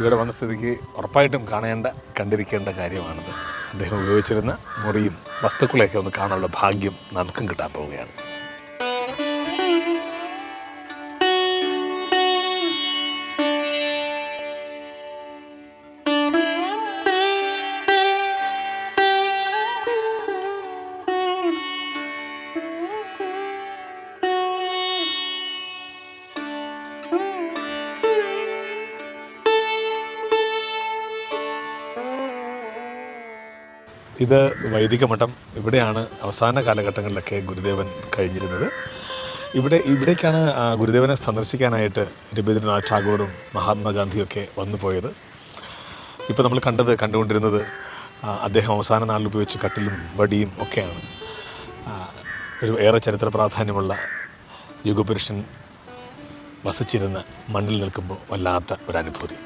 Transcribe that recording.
ഇവിടെ വന്ന സ്ഥിതിക്ക് ഉറപ്പായിട്ടും കണ്ടിരിക്കേണ്ട കാര്യമാണിത്. അദ്ദേഹം ഉപയോഗിച്ചിരുന്ന മുറിയും വസ്തുക്കളെയൊക്കെ ഒന്ന് കാണാനുള്ള ഭാഗ്യം നമുക്കും കിട്ടാൻ പോവുകയാണ്. ഇത് വൈദിക മഠം. ഇവിടെയാണ് അവസാന കാലഘട്ടങ്ങളിലൊക്കെ ഗുരുദേവൻ കഴിഞ്ഞിരുന്നത്. ഇവിടേക്കാണ് ഗുരുദേവനെ സന്ദർശിക്കാനായിട്ട് രവീന്ദ്രനാഥ് ടാഗോറും മഹാത്മാഗാന്ധിയൊക്കെ വന്നു പോയത്. ഇപ്പോൾ നമ്മൾ കണ്ടുകൊണ്ടിരുന്നത് അദ്ദേഹം അവസാന നാളിൽ ഉപയോഗിച്ച കട്ടിലും വടിയും ഒക്കെയാണ്. ഒരു ഏറെ ചരിത്ര പ്രാധാന്യമുള്ള യുഗപുരുഷൻ വസിച്ചിരുന്ന മണ്ണിൽ നിൽക്കുമ്പോൾ വല്ലാത്ത ഒരനുഭൂതി.